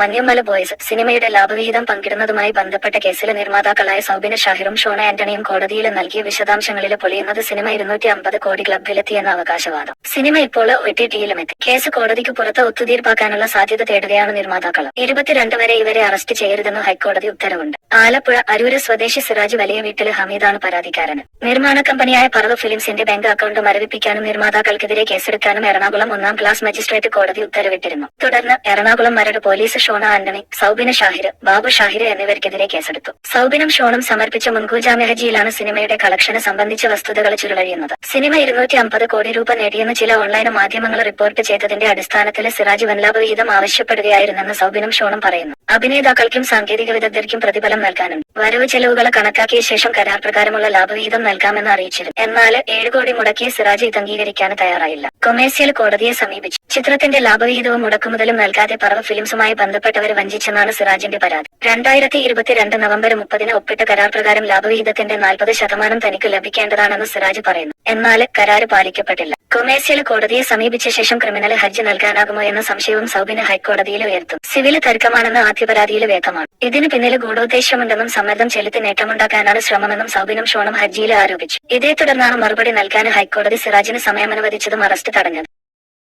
മഞ്ഞുമല boys സിനിമയുടെ ലാഭവിഹിതം പങ്കിടുന്നതുമായി ബന്ധപ്പെട്ട കേസിലെ നിർമ്മാതാക്കളായ സൗബിന് ഷാഹിറും ഷോണ ആന്റണിയും കോടതിയിൽ നൽകിയ വിശദാംശങ്ങളിൽ പൊളിയുന്നത് സിനിമ 250 കോടി ക്ലബിലെത്തിയെന്ന അവകാശവാദം. സിനിമ ഇപ്പോൾ OTT-യിലുമെത്തി. കേസ് കോടതിക്ക് പുറത്ത് ഒത്തുതീർപ്പാക്കാനുള്ള സാധ്യത തേടുകയാണ് നിർമ്മാതാക്കൾ. 22 വരെ ഇവരെ അറസ്റ്റ് ചെയ്യരുതെന്ന് ഹൈക്കോടതി ഉത്തരവുണ്ട്. ആലപ്പുഴ അരൂര് സ്വദേശി സിറാജ് വലിയ വീട്ടില് ഹമീദാണ് പരാതിക്കാരന്. നിർമ്മാണ കമ്പനിയായ പറവ് ഫിലിംസിന്റെ ബാങ്ക് അക്കൗണ്ട് മരവിപ്പിക്കാനും നിർമ്മാതാക്കൾക്കെതിരെ കേസെടുക്കാനും എറണാകുളം 1-ാം ക്ലാസ് മജിസ്ട്രേറ്റ് കോടതി ഉത്തരവിട്ടിരുന്നു. തുടർന്ന് എറണാകുളം മരട് പോലീസ് ഷോണ ആന്റണി, സൗബിന് ഷാഹിർ, ബാബു ഷാഹിർ എന്നിവർക്കെതിരെ കേസെടുത്തു. സൗബിനും ഷോണും സമർപ്പിച്ച മുൻകൂർ ജാമ്യഹർജിയിലാണ് സിനിമയുടെ കളക്ഷന് സംബന്ധിച്ച വസ്തുതകൾ ചുരുളഴിയുന്നത്. സിനിമ 250 കോടി രൂപ നേടിയെന്ന് ചില ഓൺലൈൻ മാധ്യമങ്ങൾ റിപ്പോർട്ട് ചെയ്തതിന്റെ അടിസ്ഥാനത്തിൽ സിറാജ് വൻലാഭവിഹിതം ആവശ്യപ്പെടുകയായിരുന്നെന്ന് സൗബിനും ഷോണും പറയുന്നു. അഭിനേതാക്കൾക്കും സാങ്കേതിക വിദഗ്ധർക്കും പ്രതിഫലം നൽകാനുണ്ട്. വരവ് ചെലവുകൾ കണക്കാക്കിയ ശേഷം കരാർ പ്രകാരമുള്ള ലാഭവിഹിതം നൽകാമെന്ന് അറിയിച്ചിരുന്നു. എന്നാൽ 7 കോടി മുടക്കിയ സിറാജ് ഇത് അംഗീകരിക്കാൻ തയ്യാറായില്ല. കൊമേഴ്സ്യൽ കോടതിയെ സമീപിച്ചു. ചിത്രത്തിന്റെ ലാഭവിഹിതവും മുടക്കുമുതലും നൽകാതെ പറവ് ഫിലിംസുമായി ബന്ധപ്പെട്ടവരെ വഞ്ചിച്ചെന്നാണ് സിറാജിന്റെ പരാതി. 2022 നവംബർ 30-ന് ഒപ്പിട്ട കരാർ പ്രകാരം ലാഭവിഹിതത്തിന്റെ 40% തനിക്ക് ലഭിക്കേണ്ടതാണെന്ന് സിറാജ് പറയുന്നു. എന്നാൽ കരാറ് പാലിക്കപ്പെട്ടില്ല. കൊമേഴ്സ്യൽ കോടതിയെ സമീപിച്ച ശേഷം ക്രിമിനൽ ഹർജി നൽകാനാകുമോ എന്ന സംശയവും സൗബിന് ഹൈക്കോടതിയിൽ ഉയർത്തും. സിവിൽ തർക്കമാണെന്ന് ആദ്യ പരാതിയിൽ വ്യക്തമാണ്. ഇതിന് പിന്നിൽ ഗൂഢോദ്ദേശമുണ്ടെന്നും സമ്മർദ്ദം ചെലുത്തി നേട്ടമുണ്ടാക്കാനാണ് ശ്രമമെന്നും സൗബിനും ഷോണും ഹർജിയിൽ ആരോപിച്ചു. ഇതേ തുടർന്നാണ് മറുപടി നൽകാൻ ഹൈക്കോടതി സിറാജിന് സമയമനുവദിച്ചതും അറസ്റ്റ് തടഞ്ഞത്.